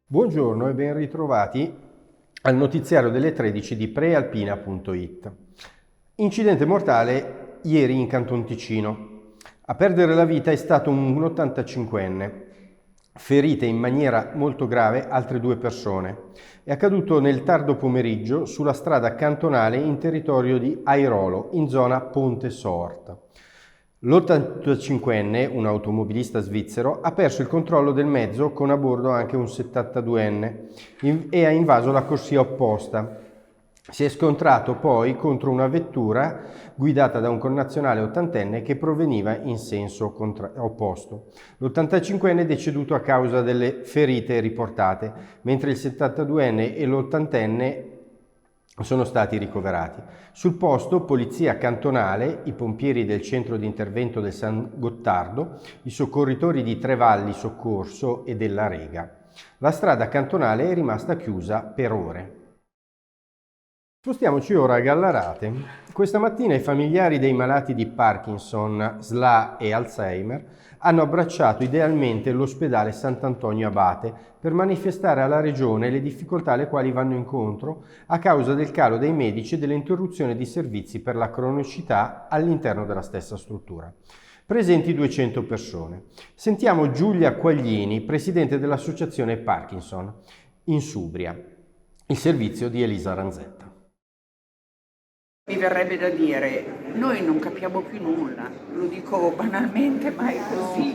Buongiorno e ben ritrovati al notiziario delle 13 di prealpina.it. Incidente mortale ieri in Canton Ticino. A perdere la vita è stato un 85enne. Ferite in maniera molto grave altre 2 persone. È accaduto nel tardo pomeriggio sulla strada cantonale in territorio di Airolo, in zona Ponte Sort. L'85enne, un automobilista svizzero, ha perso il controllo del mezzo con a bordo anche un 72enne e ha invaso la corsia opposta. Si è scontrato poi contro una vettura guidata da un connazionale ottantenne che proveniva in senso opposto. L'85enne è deceduto a causa delle ferite riportate, mentre il 72enne e l'80enne sono stati ricoverati. Sul posto, polizia cantonale, i pompieri del centro di intervento del San Gottardo, i soccorritori di Trevalli Soccorso e della Rega. La strada cantonale è rimasta chiusa per ore. Spostiamoci ora a Gallarate. Questa mattina i familiari dei malati di Parkinson, SLA e Alzheimer hanno abbracciato idealmente l'ospedale Sant'Antonio Abate per manifestare alla Regione le difficoltà alle quali vanno incontro a causa del calo dei medici e dell'interruzione di servizi per la cronicità all'interno della stessa struttura. Presenti 200 persone. Sentiamo Giulia Quaglini, presidente dell'associazione Parkinson, in Subria. Il servizio di Elisa Ranzetta. Mi verrebbe da dire, noi non capiamo più nulla, lo dico banalmente ma è così,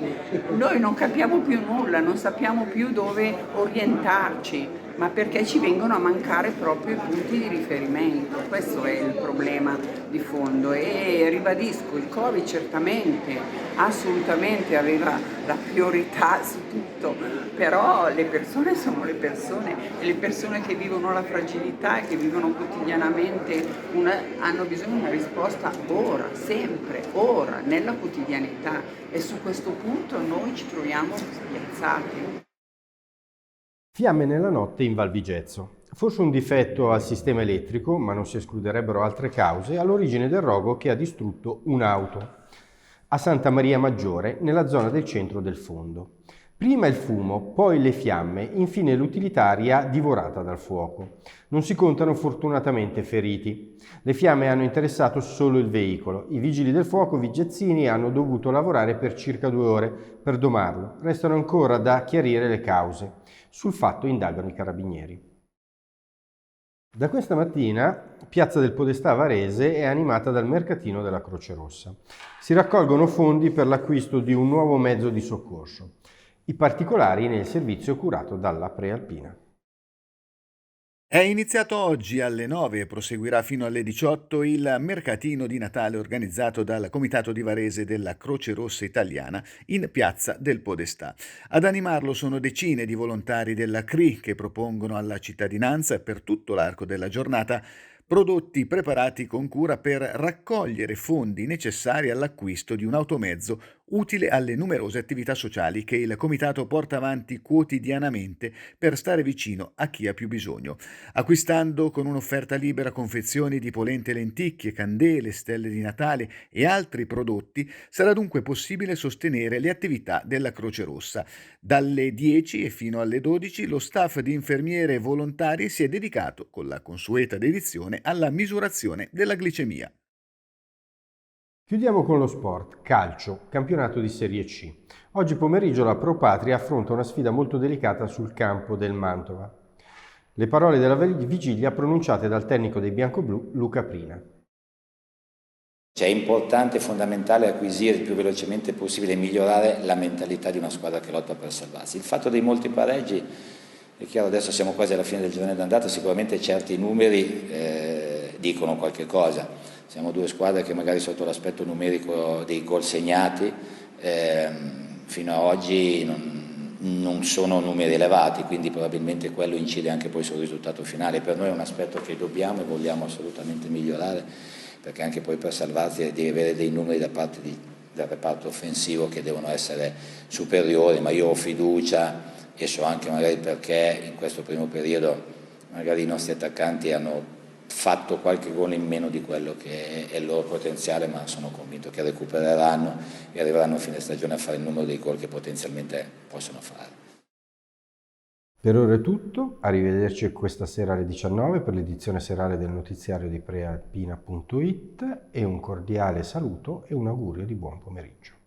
noi non capiamo più nulla, non sappiamo più dove orientarci, ma perché ci vengono a mancare proprio i punti di riferimento, questo è il problema di fondo e ribadisco, il Covid certamente, assolutamente aveva la priorità su tutto, però le persone sono le persone e le persone che vivono la fragilità e che vivono quotidianamente hanno bisogno di una risposta ora, sempre, ora, nella quotidianità e su questo punto noi ci troviamo spiazzati. Fiamme nella notte in Val Vigezzo. Forse un difetto al sistema elettrico, ma non si escluderebbero altre cause, all'origine del rogo che ha distrutto un'auto a Santa Maria Maggiore, nella zona del centro del fondo. Prima il fumo, poi le fiamme, infine l'utilitaria divorata dal fuoco. Non si contano fortunatamente feriti. Le fiamme hanno interessato solo il veicolo. I vigili del fuoco vigezzini hanno dovuto lavorare per circa 2 ore per domarlo. Restano ancora da chiarire le cause. Sul fatto indagano i carabinieri. Da questa mattina Piazza del Podestà Varese è animata dal mercatino della Croce Rossa. Si raccolgono fondi per l'acquisto di un nuovo mezzo di soccorso. I particolari nel servizio curato dalla Prealpina. È iniziato oggi alle 9 e proseguirà fino alle 18 il mercatino di Natale organizzato dal Comitato di Varese della Croce Rossa Italiana in Piazza del Podestà. Ad animarlo sono decine di volontari della CRI che propongono alla cittadinanza per tutto l'arco della giornata prodotti preparati con cura per raccogliere fondi necessari all'acquisto di un automezzo utile alle numerose attività sociali che il Comitato porta avanti quotidianamente per stare vicino a chi ha più bisogno. Acquistando con un'offerta libera confezioni di polente e lenticchie, candele, stelle di Natale e altri prodotti, sarà dunque possibile sostenere le attività della Croce Rossa. Dalle 10 e fino alle 12 lo staff di infermiere e volontari si è dedicato, con la consueta dedizione, alla misurazione della glicemia. Chiudiamo con lo sport, calcio, campionato di Serie C. Oggi pomeriggio la Pro Patria affronta una sfida molto delicata sul campo del Mantova. Le parole della vigilia pronunciate dal tecnico dei biancoblù Luca Prina. È importante e fondamentale acquisire il più velocemente possibile e migliorare la mentalità di una squadra che lotta per salvarsi. Il fatto dei molti pareggi, è chiaro, adesso siamo quasi alla fine del girone d'andata, sicuramente certi numeri dicono qualche cosa. Siamo 2 squadre che magari sotto l'aspetto numerico dei gol segnati fino ad oggi non sono numeri elevati, quindi probabilmente quello incide anche poi sul risultato finale. Per noi è un aspetto che dobbiamo e vogliamo assolutamente migliorare, perché anche poi per salvarsi devi avere dei numeri da parte del reparto offensivo che devono essere superiori, ma io ho fiducia e so anche magari perché in questo primo periodo magari i nostri attaccanti hanno fatto qualche gol in meno di quello che è il loro potenziale, ma sono convinto che recupereranno e arriveranno a fine stagione a fare il numero dei gol che potenzialmente possono fare. Per ora è tutto, arrivederci questa sera alle 19 per l'edizione serale del notiziario di prealpina.it e un cordiale saluto e un augurio di buon pomeriggio.